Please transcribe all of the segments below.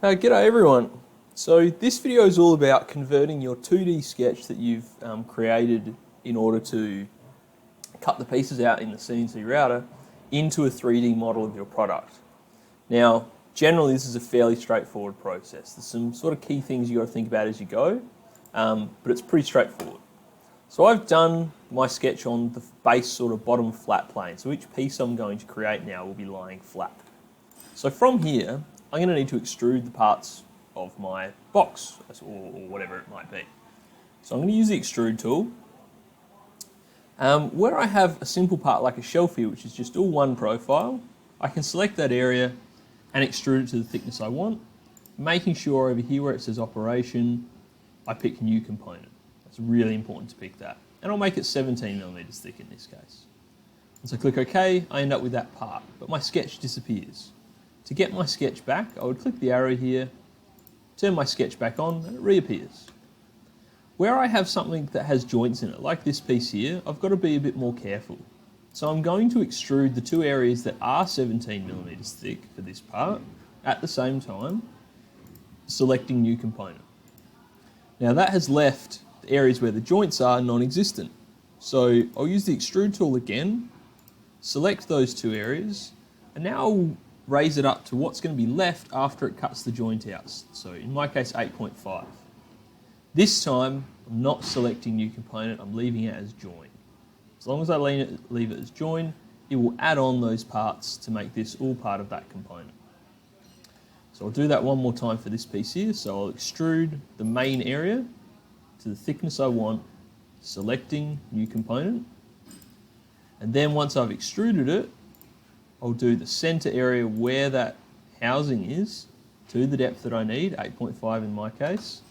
G'day everyone. So this video is all about converting your 2D sketch that you've created in order to cut the pieces out in the CNC router into a 3D model of your product. Now, generally this is a fairly straightforward process. There's some sort of key things you've got to think about as you go, but it's pretty straightforward. So I've done my sketch on the base sort of bottom flat plane. So each piece I'm going to create now will be lying flat. So from here, I'm going to need to extrude the parts of my box, or whatever it might be. So I'm going to use the extrude tool. Where I have a simple part like a shelf here, which is just all one profile, I can select that area and extrude it to the thickness I want, making sure over here where it says operation, I pick new component. It's really important to pick that. And I'll make it 17mm thick in this case. Once I click OK, I end up with that part, but my sketch disappears. To get my sketch back, I would click the arrow here, turn my sketch back on, and it reappears. Where I have something that has joints in it, like this piece here, I've got to be a bit more careful. So I'm going to extrude the two areas that are 17mm thick for this part, at the same time, selecting new component. Now that has left the areas where the joints are non-existent. So I'll use the extrude tool again, select those two areas, and now I'll raise it up to what's going to be left after it cuts the joint out. So in my case, 8.5. This time, I'm not selecting new component, I'm leaving it as join. As long as I leave it as join, it will add on those parts to make this all part of that component. So I'll do that one more time for this piece here. So I'll extrude the main area to the thickness I want, selecting new component. And then once I've extruded it, I'll do the center area where that housing is to the depth that I need, 8.5 in my case,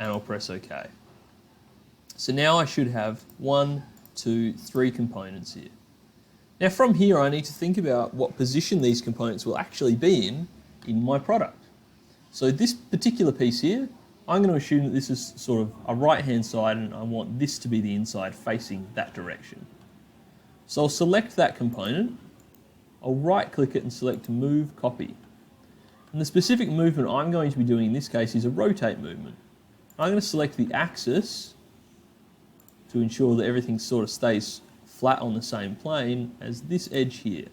and I'll press OK. So now I should have 1, 2, 3 components here. Now from here I need to think about what position these components will actually be in my product. So this particular piece here, I'm going to assume that this is sort of a right-hand side and I want this to be the inside facing that direction. So I'll select that component, I'll right-click it and select Move Copy. And the specific movement I'm going to be doing in this case is a rotate movement. I'm going to select the axis to ensure that everything sort of stays flat on the same plane as this edge here.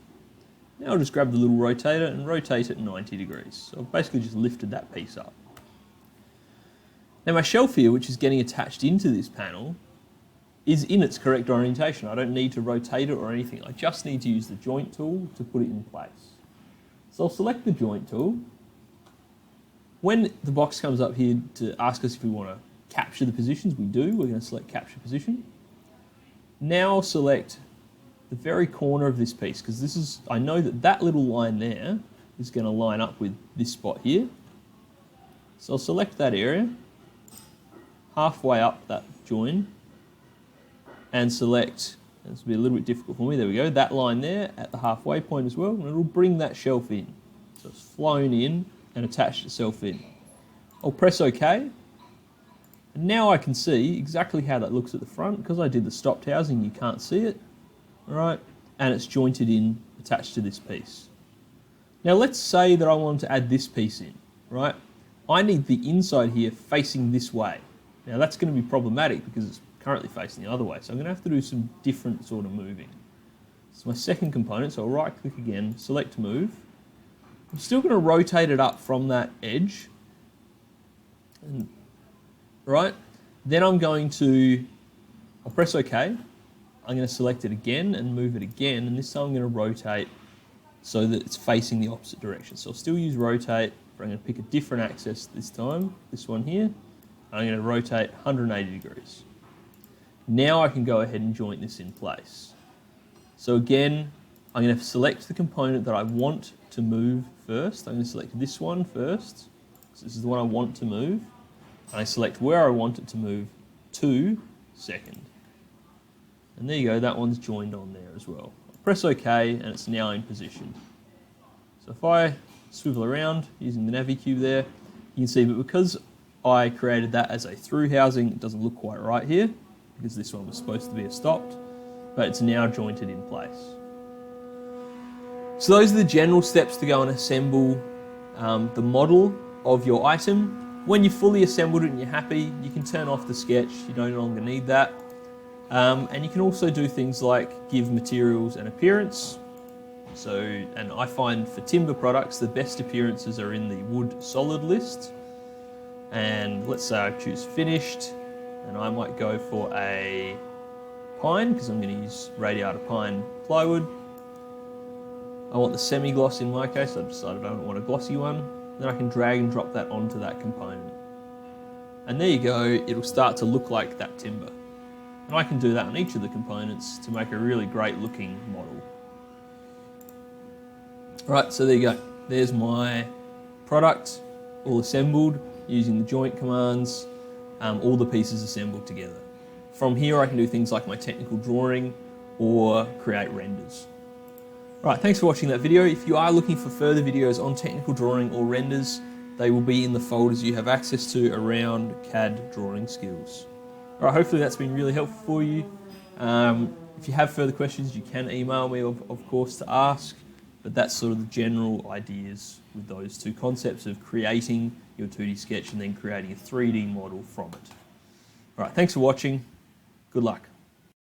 Now I'll just grab the little rotator and rotate it 90 degrees. So I've basically just lifted that piece up. Now my shelf here, which is getting attached into this panel, is in its correct orientation. I don't need to rotate it or anything. I just need to use the joint tool to put it in place. So I'll select the joint tool. When the box comes up here to ask us if we want to capture the positions, we do. We're going to select capture position. Now I'll select the very corner of this piece, because this is, I know that that little line there is going to line up with this spot here. So I'll select that area, halfway up that join, and select, this will be a little bit difficult for me, there we go, that line there at the halfway point as well, and it'll bring that shelf in. So it's flown in and attached itself in. I'll press OK, and now I can see exactly how that looks at the front. Because I did the stopped housing, you can't see it, all right, and it's jointed in, attached to this piece. Now let's say that I want to add this piece in, right? I need the inside here facing this way. Now that's going to be problematic because it's currently facing the other way, so I'm going to have to do some different sort of moving. It's my second component, so I'll right click again, select move. I'm still going to rotate it up from that edge, and, right? Then I'm going to, I'll press OK, I'm going to select it again and move it again, and this time I'm going to rotate so that it's facing the opposite direction. So I'll still use rotate, but I'm going to pick a different axis this time, this one here, and I'm going to rotate 180 degrees. Now I can go ahead and joint this in place. So again, I'm going to select the component that I want to move first. I'm going to select this one first. So this is the one I want to move. And I select where I want it to move to second. And there you go, that one's joined on there as well. I'll press OK and it's now in position. So if I swivel around using the Navi-cube there, you can see, but because I created that as a through housing, it doesn't look quite right here, because this one was supposed to be a stopped, but it's now jointed in place. So those are the general steps to go and assemble the model of your item. When you've fully assembled it and you're happy, you can turn off the sketch. You no longer need that. And you can also do things like give materials an appearance. So, and I find for timber products, the best appearances are in the wood solid list. And let's say I choose finished, and I might go for a pine, because I'm going to use radiata pine plywood. I want the semi-gloss in my case, I've decided I don't want a glossy one. Then I can drag and drop that onto that component. And there you go, it'll start to look like that timber. And I can do that on each of the components to make a really great looking model. Right, so there you go. There's my product, all assembled using the joint commands, all the pieces assembled together. From here I can do things like my technical drawing or create renders. Right, thanks for watching that video. If you are looking for further videos on technical drawing or renders, they will be in the folders you have access to around CAD drawing skills. All right, hopefully that's been really helpful for you. If you have further questions, you can email me, of course, to ask. But that's sort of the general ideas with those two concepts of creating your 2D sketch and then creating a 3D model from it. All right, thanks for watching. Good luck.